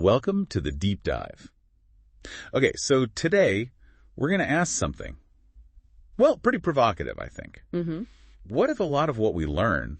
Welcome to the deep dive. Okay, so today we're going to ask something, well, pretty provocative, I think. What if a lot of what we learn,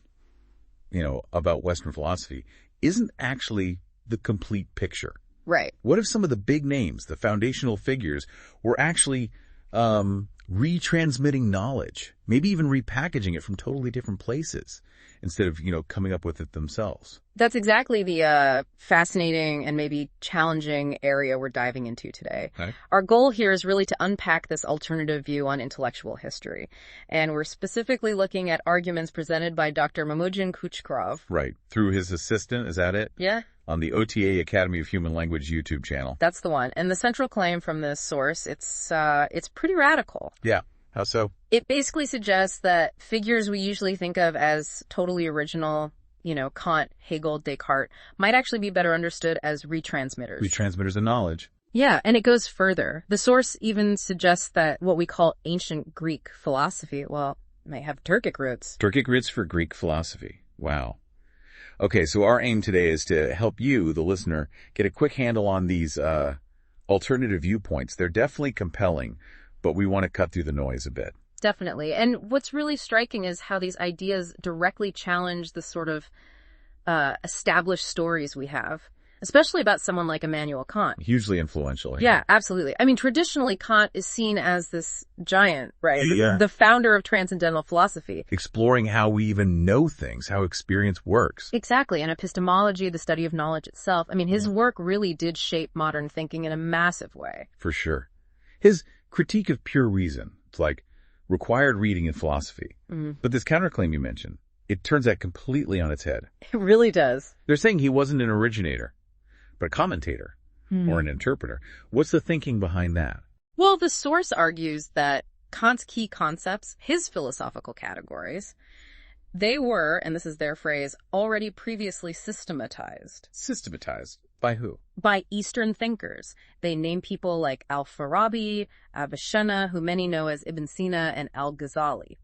about Western philosophy isn't actually the complete picture? Right. What if some of the big names, the foundational figures, were actually retransmitting knowledge, maybe even repackaging it from totally different places instead of, coming up with it themselves? That's exactly the fascinating and maybe challenging area we're diving into today. Okay. Our goal here is really to unpack this alternative view on intellectual history. And we're specifically looking at arguments presented by Dr. Mahmoudzhan Kучкарова. Right. Through his assistant, is that it? Yeah. On the OTA Academy of Human Language YouTube channel. That's the one. And the central claim from this source, it's pretty radical. Yeah. How so? It basically suggests that figures we usually think of as totally original, Kant, Hegel, Descartes, might actually be better understood as retransmitters. Retransmitters of knowledge. Yeah, and it goes further. The source even suggests that what we call ancient Greek philosophy, may have Turkic roots. Turkic roots for Greek philosophy. Wow. Okay, so our aim today is to help you, the listener, get a quick handle on these alternative viewpoints. They're definitely compelling, but we want to cut through the noise a bit. Definitely. And what's really striking is how these ideas directly challenge the sort of established stories we have, especially about someone like Immanuel Kant. Hugely influential. Yeah, absolutely. I mean, traditionally, Kant is seen as this giant, right? Yeah. The founder of transcendental philosophy. Exploring how we even know things, how experience works. Exactly. And epistemology, the study of knowledge itself. I mean, his work really did shape modern thinking in a massive way. For sure. His critique of pure reason, it's like required reading in philosophy. But this counterclaim you mentioned, it turns that completely on its head. It really does. They're saying he wasn't an originator, but a commentator or an interpreter. What's the thinking behind that? Well, the source argues that Kant's key concepts, his philosophical categories, they were, and this is their phrase, already previously systematized. Systematized? By who? By Eastern thinkers. They name people like Al-Farabi, Avicenna, who many know as Ibn Sina, and Al-Ghazali.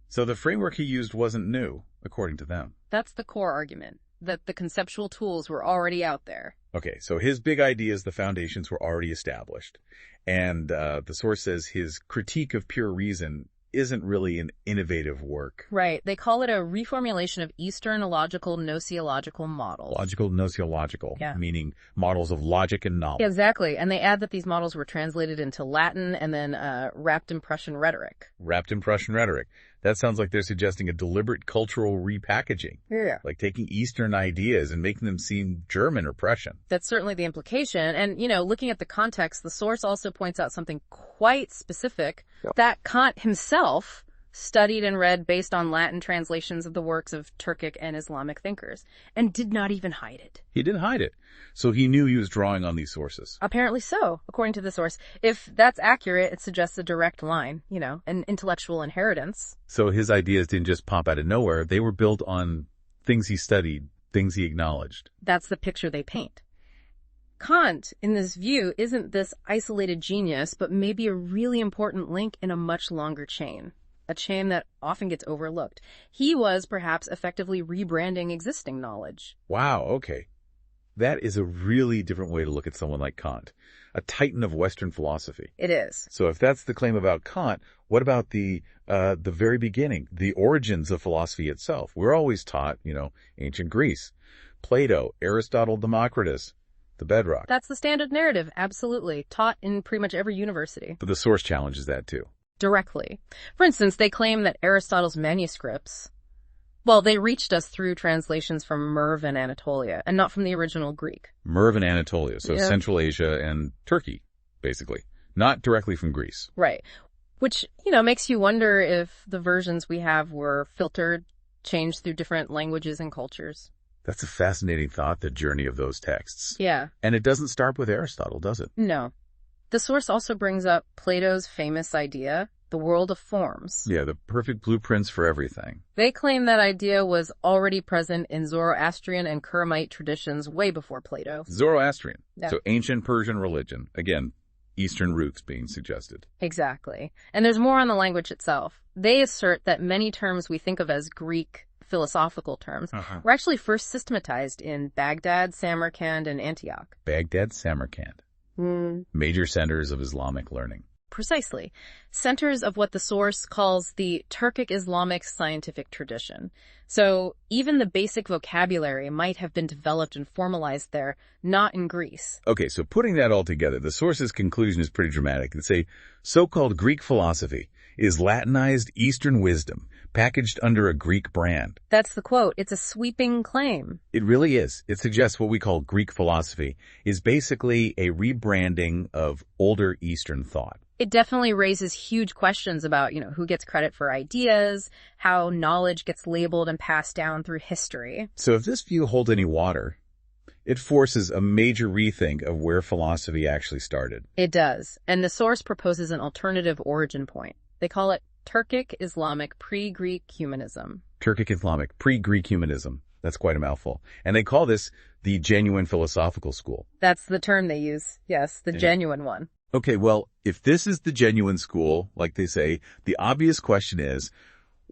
So the framework he used wasn't new, according to them. That's the core argument, that the conceptual tools were already out there. Okay, so his big ideas, the foundations, were already established. And the source says his critique of pure reason isn't really an innovative work. Right. They call it a reformulation of Eastern logical gnosiological models. Logical gnosiological, Yeah. meaning models of logic and knowledge. Exactly. And they add that these models were translated into Latin and then wrapped in Prussian rhetoric. Wrapped in Prussian rhetoric. That sounds like they're suggesting a deliberate cultural repackaging. Yeah. Like taking Eastern ideas and making them seem German or Prussian. That's certainly the implication. And, looking at the context, the source also points out something quite specific, that Kant himself studied and read based on Latin translations of the works of Turkic and Islamic thinkers, and did not even hide it. He didn't hide it. So he knew he was drawing on these sources. Apparently so, according to the source. If that's accurate, it suggests a direct line, an intellectual inheritance. So his ideas didn't just pop out of nowhere. They were built on things he studied, things he acknowledged. That's the picture they paint. Kant, in this view, isn't this isolated genius, but maybe a really important link in a much longer chain. A chain that often gets overlooked. He was perhaps effectively rebranding existing knowledge. Wow, okay. That is a really different way to look at someone like Kant, a titan of Western philosophy. It is. So if that's the claim about Kant, what about the very beginning, the origins of philosophy itself? We're always taught, ancient Greece, Plato, Aristotle, Democritus, the bedrock. That's the standard narrative, absolutely. Taught in pretty much every university. But the source challenges that too. Directly. For instance, they claim that Aristotle's manuscripts, they reached us through translations from Merv and Anatolia, and not from the original Greek. Merv and Anatolia, so Yeah. Central Asia and Turkey, basically. Not directly from Greece. Right. Which, makes you wonder if the versions we have were filtered, changed through different languages and cultures. That's a fascinating thought, the journey of those texts. Yeah. And it doesn't start with Aristotle, does it? No. The source also brings up Plato's famous idea, the world of forms. Yeah, the perfect blueprints for everything. They claim that idea was already present in Zoroastrian and Kuramite traditions way before Plato. Zoroastrian. Yeah. So ancient Persian religion. Again, Eastern roots being suggested. Exactly. And there's more on the language itself. They assert that many terms we think of as Greek philosophical terms, were actually first systematized in Baghdad, Samarkand, and Antioch. Baghdad, Samarkand. Major centers of Islamic learning. Precisely. Centers of what the source calls the Turkic Islamic scientific tradition. So even the basic vocabulary might have been developed and formalized there, not in Greece. Okay, so putting that all together, the source's conclusion is pretty dramatic. They say, so-called Greek philosophy is Latinized Eastern wisdom, packaged under a Greek brand. That's the quote. It's a sweeping claim. It really is. It suggests what we call Greek philosophy is basically a rebranding of older Eastern thought. It definitely raises huge questions about, who gets credit for ideas, how knowledge gets labeled and passed down through history. So if this view holds any water, it forces a major rethink of where philosophy actually started. It does. And the source proposes an alternative origin point. They call it Turkic Islamic pre-Greek humanism. Turkic Islamic pre-Greek humanism. That's quite a mouthful. And they call this the genuine philosophical school. That's the term they use. Yes, the genuine one. Okay, well, if this is the genuine school, like they say, the obvious question is,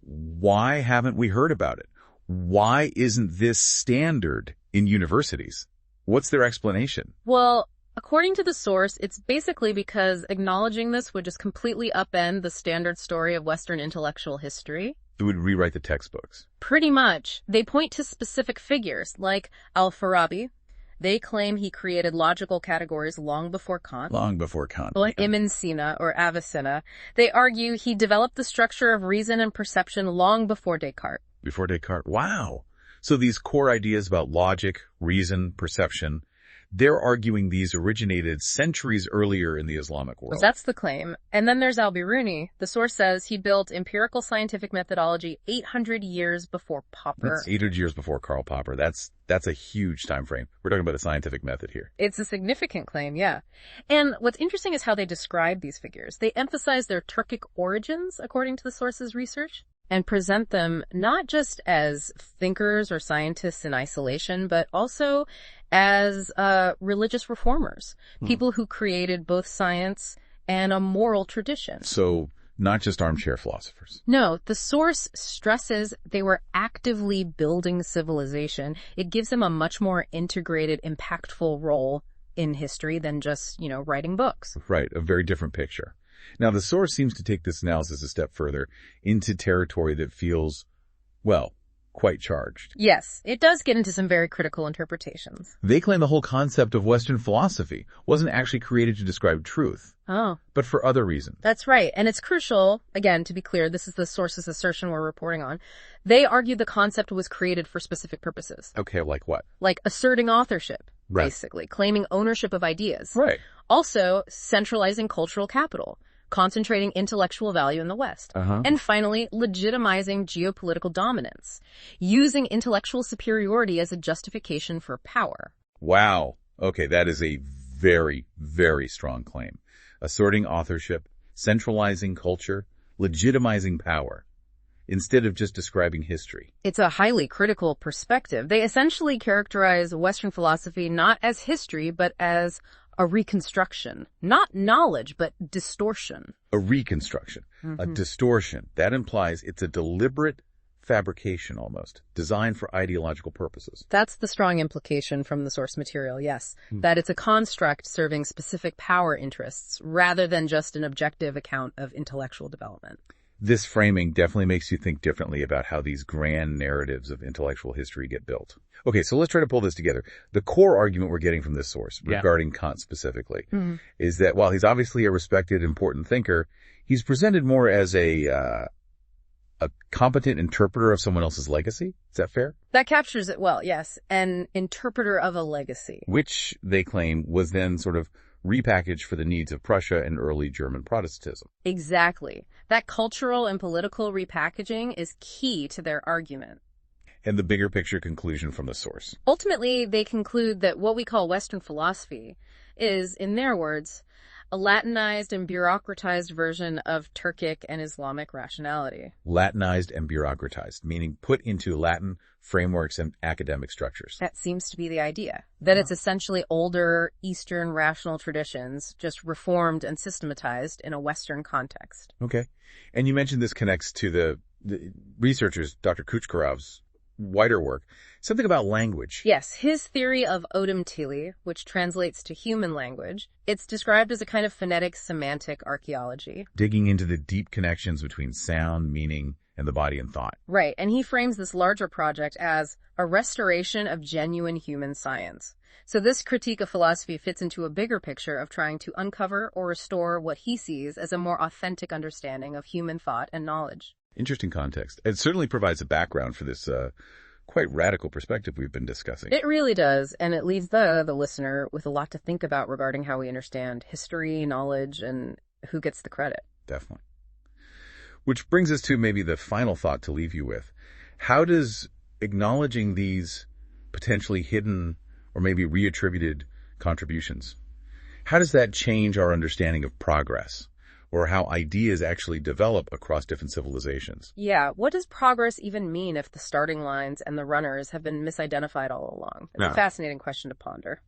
why haven't we heard about it? Why isn't this standard in universities? What's their explanation? Well, according to the source, it's basically because acknowledging this would just completely upend the standard story of Western intellectual history. It would rewrite the textbooks. Pretty much. They point to specific figures, like Al-Farabi. They claim he created logical categories long before Kant. Long before Kant. Or Ibn Sina or Avicenna. They argue he developed the structure of reason and perception long before Descartes. Before Descartes. Wow. So these core ideas about logic, reason, perception, they're arguing these originated centuries earlier in the Islamic world. That's the claim. And then there's Al-Biruni. The source says he built empirical scientific methodology 800 years before Popper. That's 800 years before Karl Popper. That's a huge time frame. We're talking about a scientific method here. It's a significant claim, yeah. And what's interesting is how they describe these figures. They emphasize their Turkic origins, according to the source's research, and present them not just as thinkers or scientists in isolation, but also as religious reformers, people who created both science and a moral tradition. So not just armchair philosophers. No, the source stresses they were actively building civilization. It gives them a much more integrated, impactful role in history than just, writing books. Right, a very different picture. Now, the source seems to take this analysis a step further into territory that feels, well, quite charged. Yes, it does get into some very critical interpretations. They claim the whole concept of Western philosophy wasn't actually created to describe truth. Oh. But for other reasons. That's right. And it's crucial, again, to be clear, this is the source's assertion we're reporting on. They argue the concept was created for specific purposes. Okay, like what? Like asserting authorship, right. Basically, claiming ownership of ideas. Right. Also, centralizing cultural capital, concentrating intellectual value in the West. And finally, legitimizing geopolitical dominance, using intellectual superiority as a justification for power. Wow. Okay, that is a very, very strong claim. Asserting authorship, centralizing culture, legitimizing power, instead of just describing history. It's a highly critical perspective. They essentially characterize Western philosophy not as history, but as a reconstruction. Not knowledge, but distortion. A reconstruction, a distortion. That implies it's a deliberate fabrication almost, designed for ideological purposes. That's the strong implication from the source material, yes. That it's a construct serving specific power interests rather than just an objective account of intellectual development. This framing definitely makes you think differently about how these grand narratives of intellectual history get built. Okay, so let's try to pull this together. The core argument we're getting from this source regarding Kant specifically is that while he's obviously a respected, important thinker, he's presented more as a competent interpreter of someone else's legacy. Is that fair? That captures it well, yes. An interpreter of a legacy. Which, they claim, was then sort of repackaged for the needs of Prussia and early German Protestantism. Exactly. That cultural and political repackaging is key to their argument. And the bigger picture conclusion from the source. Ultimately, they conclude that what we call Western philosophy is, in their words, a Latinized and bureaucratized version of Turkic and Islamic rationality. Latinized and bureaucratized, meaning put into Latin frameworks and academic structures. That seems to be the idea. That it's essentially older Eastern rational traditions, just reformed and systematized in a Western context. Okay. And you mentioned this connects to the researchers, Dr. Kучкаров's wider work, something about language. Yes, his theory of odom tili, which translates to human language, it's described as a kind of phonetic semantic archaeology. Digging into the deep connections between sound, meaning, and the body and thought. Right, and he frames this larger project as a restoration of genuine human science. So this critique of philosophy fits into a bigger picture of trying to uncover or restore what he sees as a more authentic understanding of human thought and knowledge. Interesting context. It certainly provides a background for this quite radical perspective we've been discussing. It really does, and it leaves the listener with a lot to think about regarding how we understand history, knowledge, and who gets the credit. Definitely. Which brings us to maybe the final thought to leave you with. How does acknowledging these potentially hidden or maybe reattributed contributions, how does that change our understanding of progress? Or how ideas actually develop across different civilizations? Yeah, what does progress even mean if the starting lines and the runners have been misidentified all along? It's a fascinating question to ponder.